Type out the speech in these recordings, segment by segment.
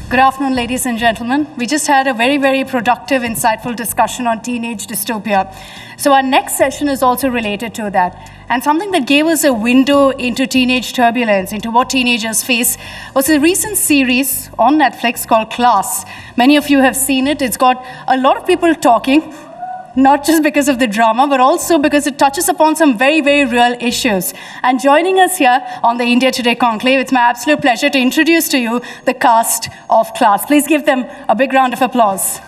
Good afternoon, ladies and gentlemen. We just had a very, very productive, insightful discussion on teenage dystopia. So our next session is also related to that. And something that gave us a window into teenage turbulence, into what teenagers face, was a recent series on Netflix called Class. Many of you have seen it. It's got a lot of people talking, not just because of the drama, but also because it touches upon some very, very real issues. And joining us here on the India Today Conclave, it's my absolute pleasure to introduce to you the cast of Class. Please give them a big round of applause.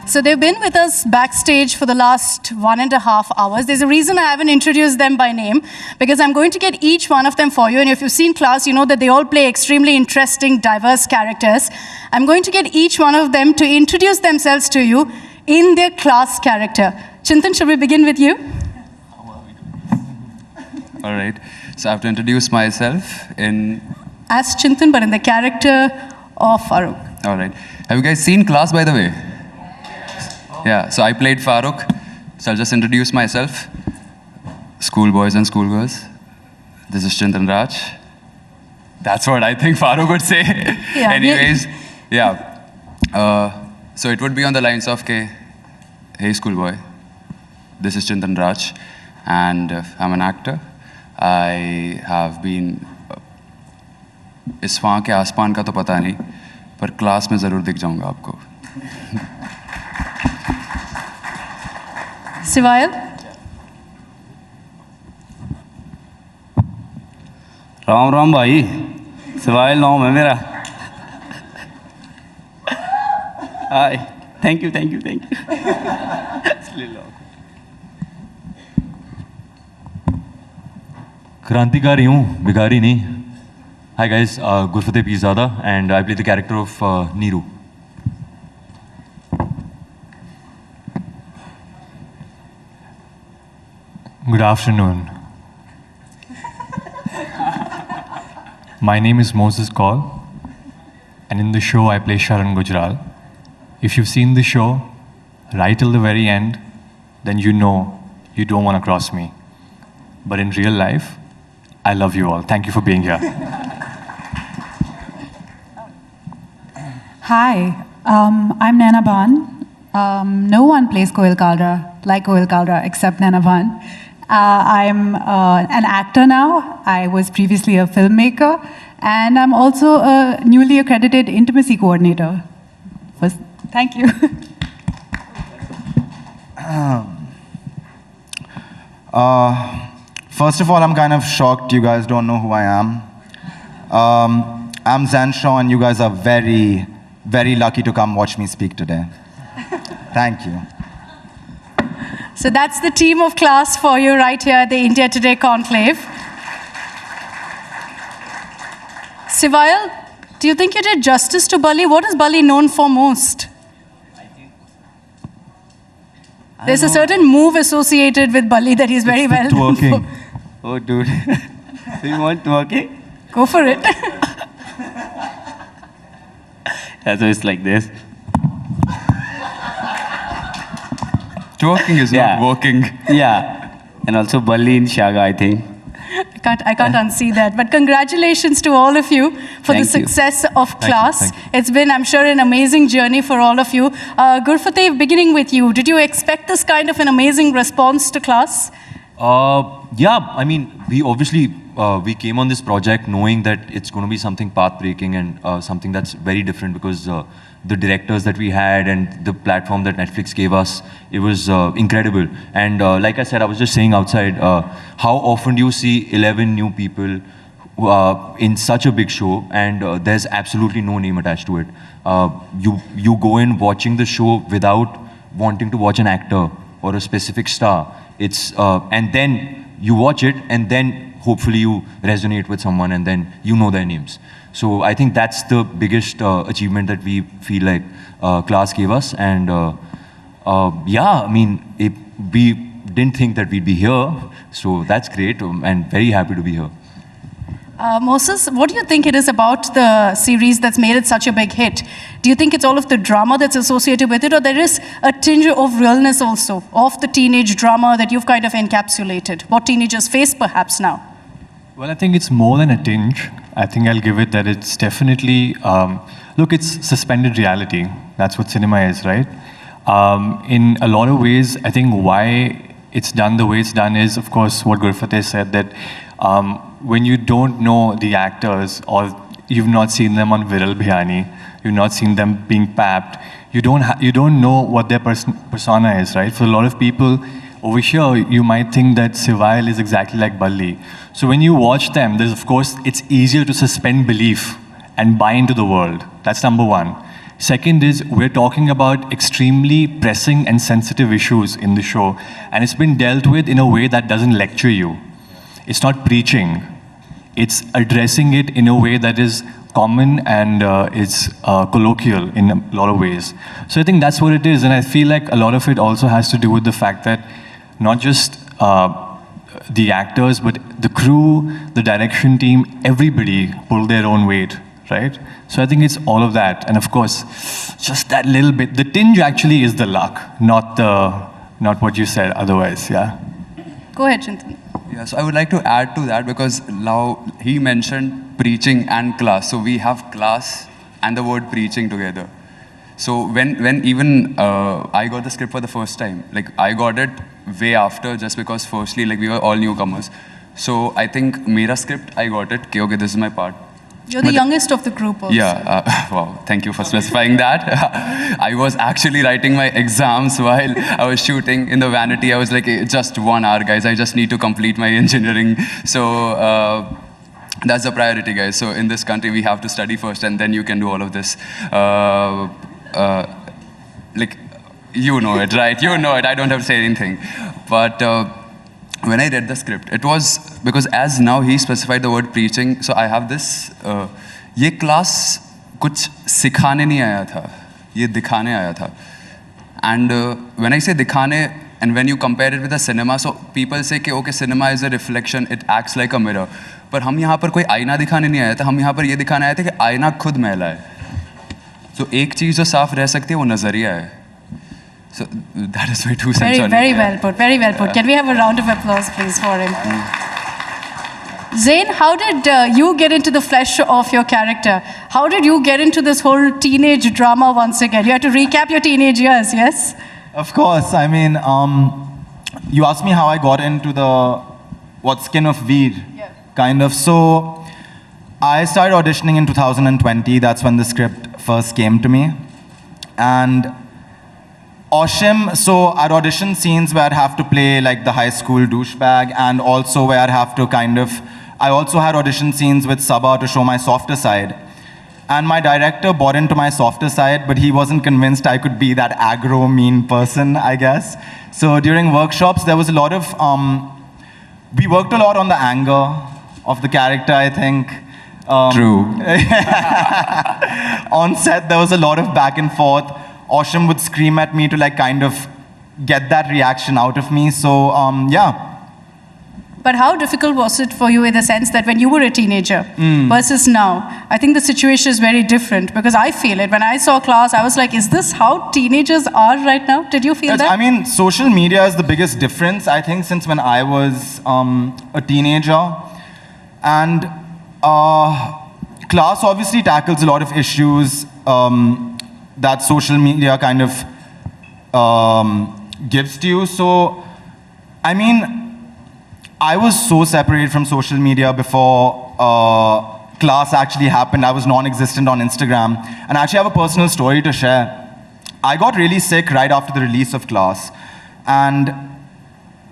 So they've been with us backstage for the last 1.5 hours. There's a reason I haven't introduced them by name, because I'm going to get each one of them for you. And if you've seen Class, you know that they all play extremely interesting, diverse characters. I'm going to get each one of them to introduce themselves to you in their Class character. Chintan, shall we begin with you? All right. So I have to introduce myself in... As Chintan, but in the character of Farooq. All right. Have you guys seen Class, by the way? Yeah, so I played Farooq. So I'll just introduce myself. Schoolboys and schoolgirls. This is Chintan Rachchh. That's what I think Farooq would say. Yeah, Anyways, yeah. So it would be on the lines of, hey schoolboy, this is Chintan Rachchh, and I'm an actor. I have been, इस वहाँ के आसमान का तो पता नहीं, पर class में ज़रूर दिख जाऊँगा आपको. Cwaayal? राम राम भाई, Cwaayal नाम है मेरा. Hi, thank you. क्रांतिकारी हूँ, भिखारी नहीं. Hi guys, Gurfateh Pirzada, and I play the character of Neeru. Good afternoon. My name is Moses Koul, and in the show I play Sharan Gujral. If you've seen the show right till the very end, then you know you don't want to cross me. But in real life, I love you all. Thank you for being here. Hi, I'm Naina Bhan. No one plays Koul Kaldra except Naina Bhan. I'm an actor now. I was previously a filmmaker, and I'm also a newly accredited intimacy coordinator. Thank you. First of all, I'm kind of shocked you guys don't know who I am. I'm Zeyn Shaw, and you guys are very, very lucky to come watch me speak today. Thank you. So that's the team of Class for you right here at the India Today Conclave. Cwaayal, do you think you did justice to Bali? What is Bali known for most? There's a certain move associated with Bali that he's very well known for. Oh dude, do you want twerking? Go for it. Yeah, so it's like this. Twerking is not working. Yeah, and also Bali in Shaga, I think. I can't unsee that. But congratulations to all of you for the success of Class. It's been, I'm sure, an amazing journey for all of you. Gurfateh, beginning with you, did you expect this kind of an amazing response to Class? Yeah, I mean, we obviously, we came on this project knowing that it's going to be something path-breaking and something that's very different, because the directors that we had and the platform that Netflix gave us, it was incredible. And like I said, I was just saying outside, how often do you see 11 new people in such a big show, and there's absolutely no name attached to it. You go in watching the show without wanting to watch an actor or a specific star. It's and then you watch it, and then hopefully you resonate with someone, and then you know their names. So I think that's the biggest achievement that we feel like class gave us. And yeah, I mean, we didn't think that we'd be here. So that's great, and very happy to be here. Moses, what do you think it is about the series that's made it such a big hit? Do you think it's all of the drama that's associated with it, or there is a tinge of realness also, of the teenage drama that you've kind of encapsulated? What teenagers face perhaps now? Well, I think it's more than a tinge. I think I'll give it that it's definitely, look, it's suspended reality. That's what cinema is, right? In a lot of ways, I think why it's done the way it's done is, of course, what Gurfateh said, that when you don't know the actors, or you've not seen them on Viral Bhiyani, you've not seen them being papped, you don't know what their persona is, right? For a lot of people over here, you might think that Cwaayal is exactly like Balli. So when you watch them, there's, of course, it's easier to suspend belief and buy into the world. That's number one. Second is, we're talking about extremely pressing and sensitive issues in the show, and it's been dealt with in a way that doesn't lecture you. It's not preaching. It's addressing it in a way that is common and is colloquial in a lot of ways. So I think that's what it is, and I feel like a lot of it also has to do with the fact that not just the actors, but the crew, the direction team, everybody pulled their own weight, right? So I think it's all of that. And of course, just that little bit, the tinge actually is the luck, not what you said otherwise, yeah. Go ahead, Chintan. Yeah, so I would like to add to that, because now he mentioned preaching and class. So we have class and the word preaching together. So when even I got the script for the first time, like I got it way after, just because firstly, like we were all newcomers. So I think Mera script, I got it, okay, this is my part. You're the youngest of the group also. Yeah, wow, thank you for specifying that. I was actually writing my exams while I was shooting in the vanity. I was like, just 1 hour, guys, I just need to complete my engineering. So that's the priority, guys. So in this country, we have to study first, and then you can do all of this. Like, you know it, right? You know it, I don't have to say anything. But when I read the script, it was because as now he specified the word preaching, so I have this, ये class कुछ सिखाने नहीं आया था, ये दिखाने आया था. And when I say दिखाने, and when you compare it with the cinema, so people say कि okay, cinema is a reflection, it acts like a mirror. पर हम यहाँ पर कोई आईना दिखाने नहीं आया था, हम यहाँ पर ये दिखाने आए थे कि आईना खुद मैला है. So एक चीज़ जो साफ रह सकती है वो नज़रिया है. So that is my 2 cents on it. Very well put, very well put. Can we have a round of applause, please, for him? Zayn, how did you get into the flesh of your character? How did you get into this whole teenage drama once again? You had to recap your teenage years, yes? Of course. I mean, you asked me how I got into the skin of Veer, kind of. So I started auditioning in 2020. That's when the script first came to me. And Oshim, so I'd audition scenes where I'd have to play like the high school douchebag, and also where I'd have to I also had audition scenes with Sabha to show my softer side. And my director bought into my softer side, but he wasn't convinced I could be that aggro, mean person, I guess. So during workshops, there was a lot of, we worked a lot on the anger of the character, I think. True. On set, there was a lot of back and forth. Oshim would scream at me to like kind of get that reaction out of me. So yeah. But how difficult was it for you in the sense that when you were a teenager versus now? I think the situation is very different, because I feel it. When I saw Class, I was like, is this how teenagers are right now? Did you feel that? I mean, social media is the biggest difference, I think, since when I was a teenager. And Class obviously tackles a lot of issues that social media kind of gives to you. So, I mean, I was so separated from social media before Class actually happened. I was non-existent on Instagram. And I actually have a personal story to share. I got really sick right after the release of Class. And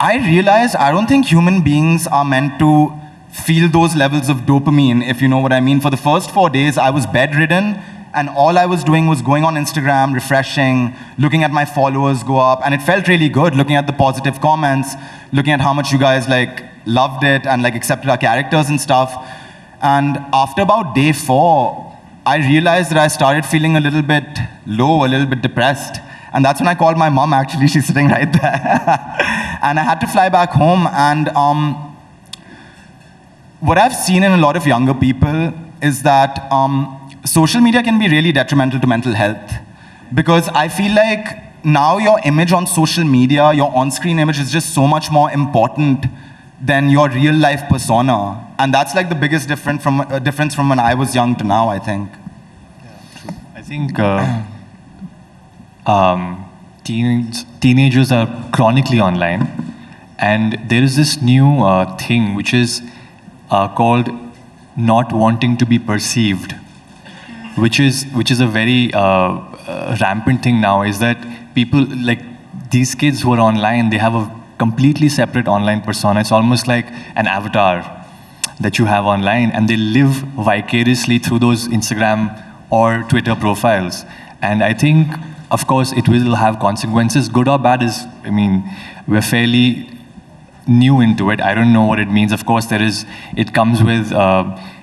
I realized I don't think human beings are meant to feel those levels of dopamine, if you know what I mean. For the first 4 days, I was bedridden. And all I was doing was going on Instagram, refreshing, looking at my followers go up. And it felt really good, looking at the positive comments, looking at how much you guys like loved it and like accepted our characters and stuff. And after about day 4, I realized that I started feeling a little bit low, a little bit depressed. And that's when I called my mom, actually. She's sitting right there. And I had to fly back home. And what I've seen in a lot of younger people is that social media can be really detrimental to mental health. Because I feel like now your image on social media, your on-screen image is just so much more important than your real-life persona. And that's like the biggest difference from when I was young to now, I think. I think teenagers are chronically online, and there is this new thing which is called not wanting to be perceived, which is a very rampant thing now. Is that people, like these kids who are online, they have a completely separate online persona. It's almost like an avatar that you have online, and they live vicariously through those Instagram or Twitter profiles. And I think, of course, it will have consequences, good or bad. I mean, we're fairly new into it. I don't know what it means. Of course, it comes with,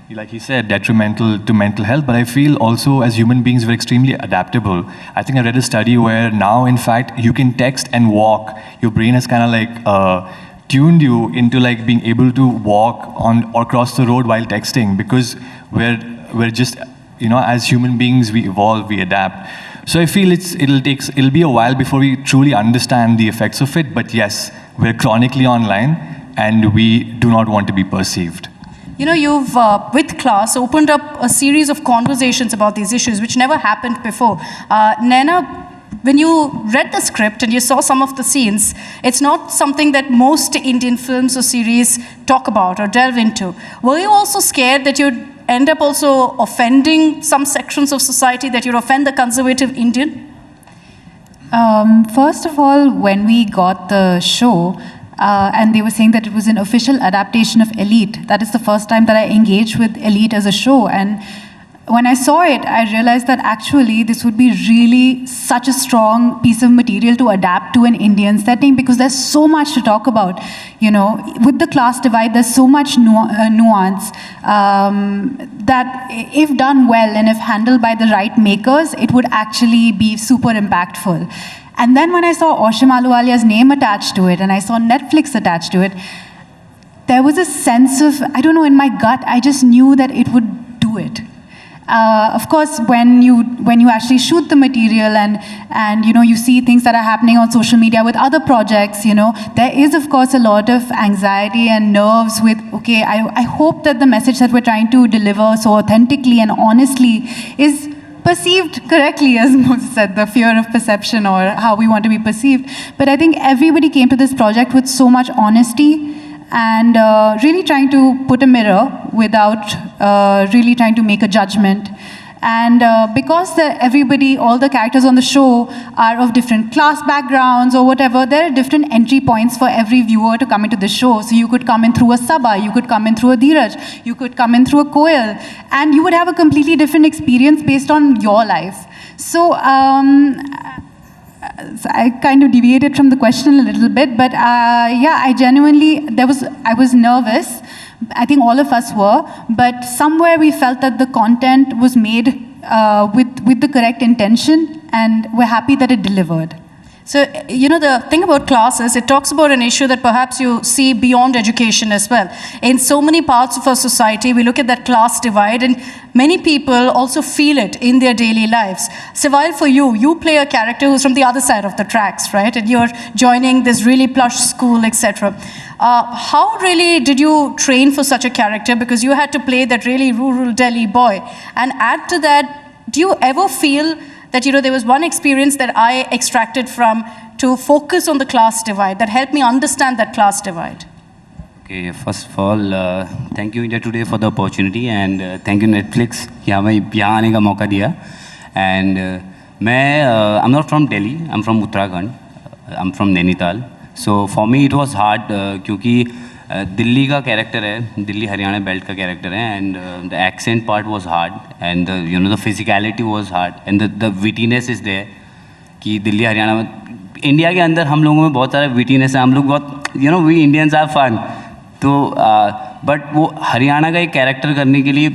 like he said, detrimental to mental health, but I feel also as human beings, we're extremely adaptable. I think I read a study where now, in fact, you can text and walk. Your brain has kind of like tuned you into like being able to walk on or cross the road while texting, because we're just, you know, as human beings, we evolve, we adapt. So I feel it'll be a while before we truly understand the effects of it, but yes, we're chronically online and we do not want to be perceived. You know, you've, with class, opened up a series of conversations about these issues, which never happened before. Naina, when you read the script and you saw some of the scenes, it's not something that most Indian films or series talk about or delve into. Were you also scared that you'd end up also offending some sections of society, that you'd offend the conservative Indian? First of all, when we got the show, and they were saying that it was an official adaptation of Elite. That is the first time that I engaged with Elite as a show. And when I saw it, I realized that actually this would be really such a strong piece of material to adapt to an Indian setting, because there's so much to talk about. You know, with the class divide, there's so much nuance that if done well and if handled by the right makers, it would actually be super impactful. And then when I saw Oshim Ahluwalia's name attached to it, and I saw Netflix attached to it, there was a sense of, I don't know, in my gut, I just knew that it would do it. Of course, when you actually shoot the material and you know, you see things that are happening on social media with other projects, you know, there is of course a lot of anxiety and nerves with, okay, I hope that the message that we're trying to deliver so authentically and honestly is perceived correctly, as Moses said, the fear of perception or how we want to be perceived. But I think everybody came to this project with so much honesty and really trying to put a mirror without really trying to make a judgment. And because everybody, all the characters on the show are of different class backgrounds or whatever, there are different entry points for every viewer to come into the show. So you could come in through a Sabha, you could come in through a Dheeraj, you could come in through a Koul, and you would have a completely different experience based on your life. So I kind of deviated from the question a little bit, but yeah, I was nervous. I think all of us were, but somewhere we felt that the content was made with the correct intention, and we're happy that it delivered. So, you know, the thing about class is it talks about an issue that perhaps you see beyond education as well. In so many parts of our society, we look at that class divide, and many people also feel it in their daily lives. Cwaayal, for you, you play a character who's from the other side of the tracks, right? And you're joining this really plush school, etc. How really did you train for such a character? Because you had to play that really rural Delhi boy. And add to that, do you ever feel that, you know, there was one experience that I extracted from to focus on the class divide that helped me understand that class divide? Okay, first of all, thank you India Today for the opportunity, and thank you Netflix कि हमें यहाँ आने का मौका दिया. And I'm not from Delhi, I'm from Uttarakhand, I'm from Nainital. So for me it was hard क्योंकि दिल्ली का character है, दिल्ली हरियाणा बेल्ट का कैरेक्टर है, and the accent part was hard, and you know, the physicality was hard, and the wittiness is there कि दिल्ली हरियाणा में, India के अंदर हम लोगों में बहुत सारा wittiness है, हम लोग बहुत, you know, we Indians are fun. तो बट वो हरियाणा का एक कैरेक्टर करने के लिए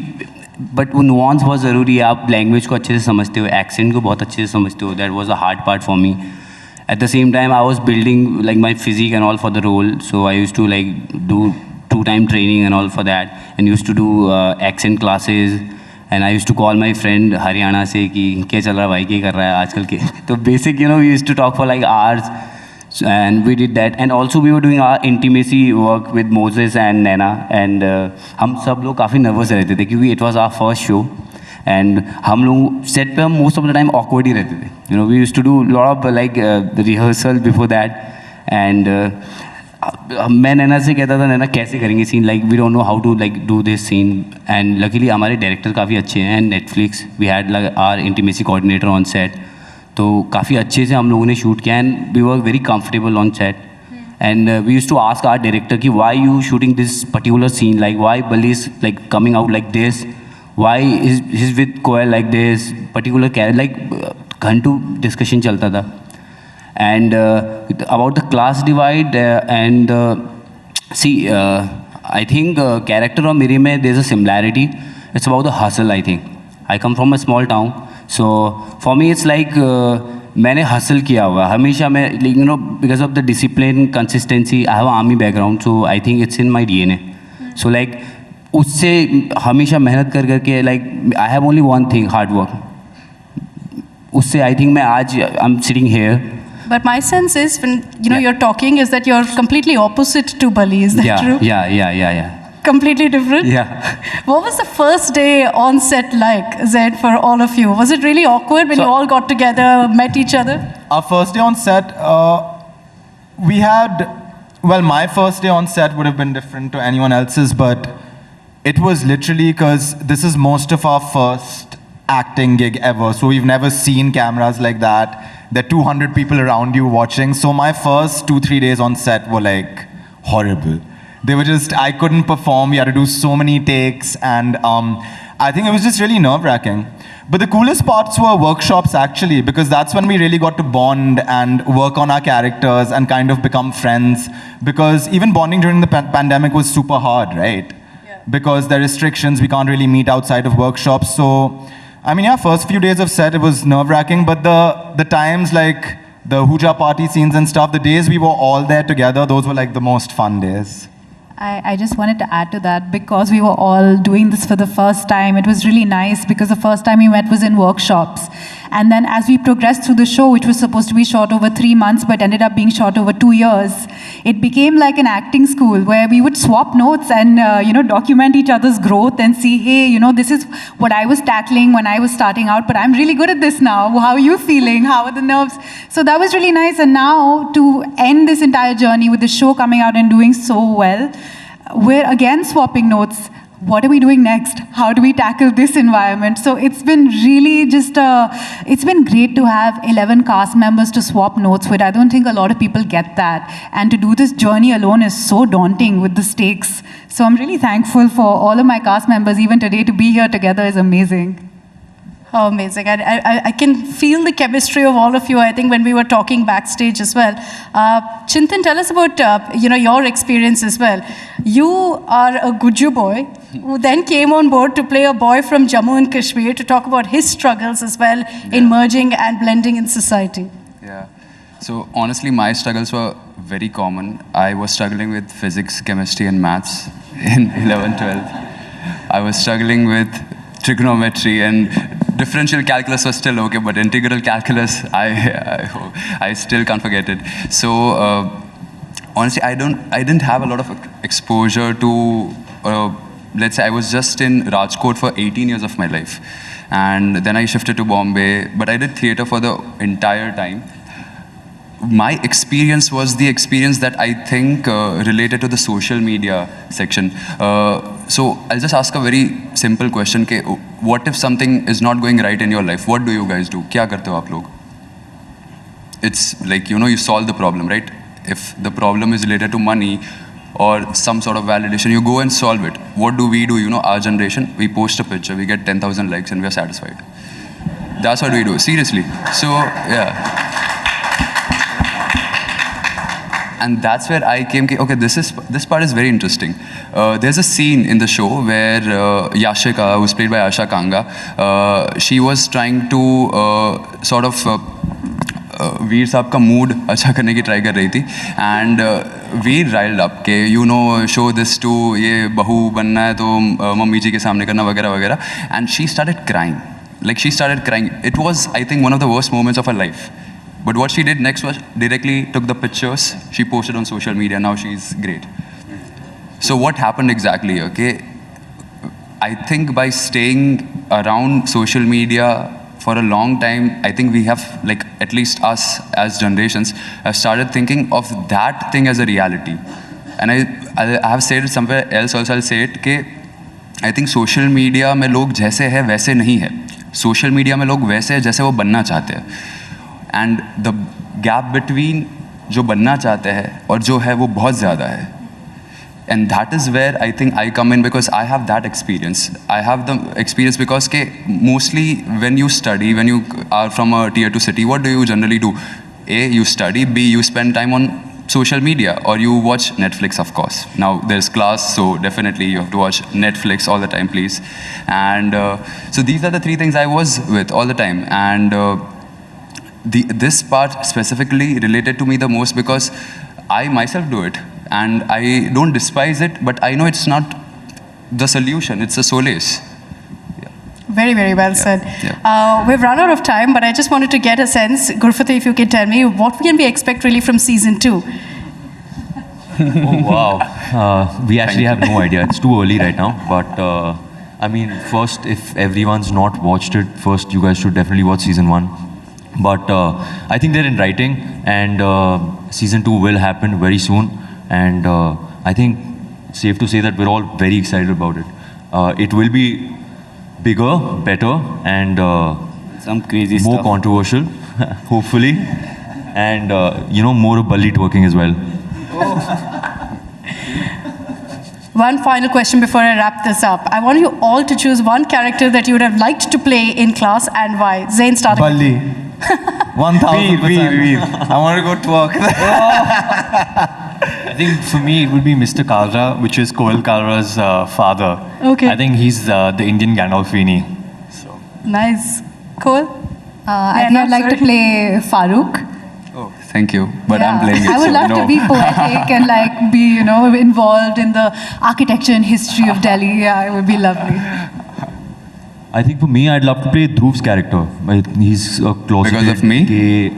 बट वो नुआंस बहुत ज़रूरी है. आप लैंग्वेज को अच्छे से समझते हो, एक्सेंट को बहुत अच्छे से समझते हो. That was a hard part for me. At the same time, I was building like my physique and all for the role, so I used to like do 2-time training and all for that, and used to do accent classes, and I used to call my friend Haryana से कि क्या चल रहा है भाई, क्या कर रहा है आजकल के. तो basic, you know, we used to talk for like hours, and we did that, and also we were doing our intimacy work with Moses and Naina, and हम सब लोग काफ़ी nervous रहते थे क्योंकि it was our first show. And हम लोग set पे हम most of the time awkward ही रहते थे. You know we used to do lot of like rehearsal before that. And मैं नैना से कहता था नैना कैसे करेंगे scene, like we don't know how to like do this scene. And luckily हमारे डायरेक्टर काफ़ी अच्छे हैं. And Netflix we had like our intimacy coordinator on set, तो काफ़ी अच्छे से हम लोगों ने शूट किया. And we were very comfortable on set. And we used to ask our director कि why you shooting this particular scene, like why Bali is like coming out like this, why is with Koul like this particular character, like घंटू discussion चलता था. And about the class divide and see I think character और मेरे में there's a similarity. It's about the hustle. I think I come from a small town, so for me it's like मैंने hustle किया हुआ हमेशा. मैं you know because of the discipline, consistency, I have an army background, so I think it's in my DNA. So like उससे हमेशा मेहनत कर करके like I have only one thing, hard work. उससे आई थिंक मैं आज I am sitting here. But my sense is when you know you're talking is that you're completely opposite to Bali. Is that true? Yeah. Completely different? Yeah. What was the first day on set like, Zaid, for all of you? Was it really awkward when you all got together, met each other? Our first day on set, we had, well, my first day on set would have been different to anyone else's, but it was literally because this is most of our first acting gig ever, so we've never seen cameras like that. There are 200 people around you watching, so my first 2-3 days on set were like horrible. They were just, I couldn't perform, we had to do so many takes, and I think it was just really nerve-wracking. But the coolest parts were workshops actually, because that's when we really got to bond and work on our characters and kind of become friends, because even bonding during the pandemic was super hard, right? Because there are restrictions, we can't really meet outside of workshops. So, I mean, yeah, first few days of set, it was nerve-wracking, but the times like the Hooja party scenes and stuff, the days we were all there together, those were like the most fun days. I just wanted to add to that, because we were all doing this for the first time. It was really nice because the first time we met was in workshops. And then as we progressed through the show, which was supposed to be shot over 3 months but ended up being shot over 2 years, it became like an acting school where we would swap notes and you know, document each other's growth and see, hey, you know, this is what I was tackling when I was starting out, but I'm really good at this now. How are you feeling? How are the nerves? So that was really nice. And now to end this entire journey with the show coming out and doing so well, we're again swapping notes. What are we doing next? How do we tackle this environment? So it's been really just, it's been great to have 11 cast members to swap notes with. I don't think a lot of people get that. And to do this journey alone is so daunting with the stakes. So I'm really thankful for all of my cast members. Even today, to be here together is amazing. How amazing. I can feel the chemistry of all of you, I think, when we were talking backstage as well. Chintan, tell us about you know, your experience as well. You are a Guju boy who then came on board to play a boy from Jammu and Kashmir to talk about his struggles as well in merging and blending in society. Yeah. So honestly, my struggles were very common. I was struggling with physics, chemistry, and maths in 11th, 12th. I was struggling with trigonometry, and differential calculus was still okay, but integral calculus, I still can't forget it. So honestly, I didn't have a lot of exposure to, let's say I was just in Rajkot for 18 years of my life. And then I shifted to Bombay, but I did theatre for the entire time. My experience was the experience that I think related to the social media section. So I'll just ask a very simple question. What if something is not going right in your life? What do you guys do? क्या करते हो आप लोग? It's like, you know, you solve the problem, right? If the problem is related to money or some sort of validation, you go and solve it. What do? You know, our generation, we post a picture, we get 10,000 likes and we are satisfied. That's what we do, seriously. So, yeah. And that's where I came, okay, this part is very interesting. There's a scene in the show where Yashika, who's played by Asha Kanga, she was trying to sort of वीर साहब का mood अच्छा करने की try कर रही थी. And we're riled up के you know show this to, ये बहू बनना है तो मम्मी जी के सामने करना वगैरह वगैरह. And she started crying, like she started crying. It was, I think, one of the worst moments of her life. But what she did next was directly took the pictures, she posted on social media, now she's great. So what happened exactly, okay? I think by staying around social media for a long time, I think we have, like, at least us as generations, have started thinking of that thing as a reality. And I have said it somewhere else also, I'll say it, कि I think social media में लोग जैसे हैं वैसे नहीं है. Social media में लोग वैसे हैं जैसे वो बनना चाहते हैं. एंड द गैप बिटवीन जो बनना चाहते हैं और जो है वो बहुत ज़्यादा है. And that is where I think I come in, because I have that experience. I have the experience because के mostly when you study, when you are from a tier 2 city, what do you generally do? A, you study. B, you spend time on social media, or you watch Netflix, of course. Now there's class, so definitely you have to watch Netflix all the time, please. And so these are the three things I was with all the time. And this part specifically related to me the most because I myself do it, and I don't despise it, but I know it's not the solution, it's a solace. Very, very well said. We've run out of time, but I just wanted to get a sense, Gurfateh, if you can tell me, what can we expect really from season 2? Oh, wow. We actually have no idea. It's too early right now. But, I mean, first, if everyone's not watched it, first, you guys should definitely watch season 1. But I think they're in writing, and season 2 will happen very soon. And I think it's safe to say that we're all very excited about it. It will be bigger, better, and some crazy more stuff. controversial, hopefully. And, you know, more bully twerking as well. One final question before I wrap this up. I want you all to choose one character that you would have liked to play in class and why. Zayn, starting. Balli. 1000%. I want to go twerk. I think for me it would be Mr. Kalra, which is Koul Kalra's father. Okay. I think he's the Indian Gandolfini. So. Nice. Cool. I think I'd like to play Farooq. Oh, thank you. But I'm playing it, I would so love no. to be poetic and like be, you know, involved in the architecture and history of Delhi. Yeah, it would be lovely. I think for me, I'd love to play Dhruv's character. He's closeted. Because of me?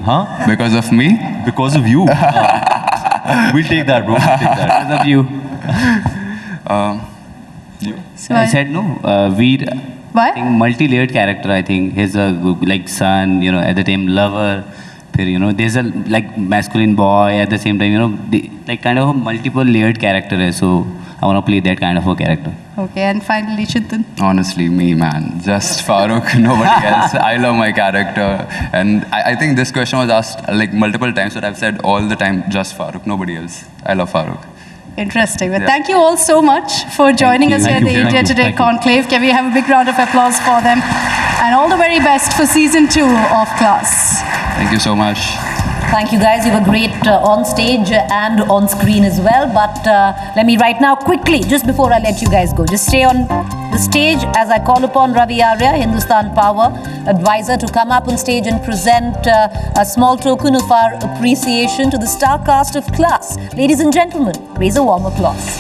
Huh? Because of me? Because of you. We'll take that, bro. We'll take that. Because of you. So I said no. Veer. Why? I think multi-layered character. I think he's a like son, you know, at the time lover. You know, there's a like masculine boy at the same time. You know, like kind of a multiple layered character. Hai, so I want to play that kind of a character. Okay, and finally, Chintan. Honestly, me, man. Just Farooq, nobody else. I love my character. And I think this question was asked like multiple times, but I've said all the time, just Farooq, nobody else. I love Farooq. Interesting. Well, thank you all so much for joining us here at the India Today Conclave. Can we have a big round of applause for them? And all the very best for season 2 of Class. Thank you so much. Thank you guys, you were great on stage and on screen as well. But let me right now quickly, just before I let you guys go, just stay on the stage as I call upon Ravi Arya, Hindustan Power advisor, to come up on stage and present a small token of our appreciation to the star cast of Class. Ladies and gentlemen, raise a warm applause.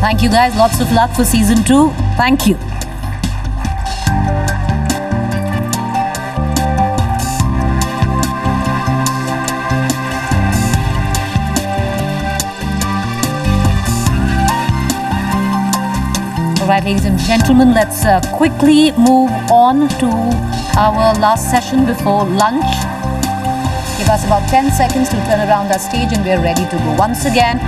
Thank you guys, lots of luck for season 2. Thank you. All right, ladies and gentlemen, let's quickly move on to our last session before lunch. Give us about 10 seconds to turn around our stage and we're ready to go. Once again,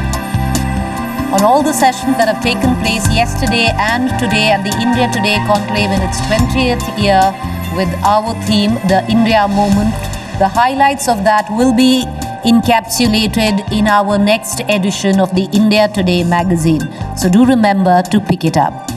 on all the sessions that have taken place yesterday and today at the India Today Conclave in its 20th year with our theme, the India Moment, the highlights of that will be encapsulated in our next edition of the India Today magazine. So do remember to pick it up.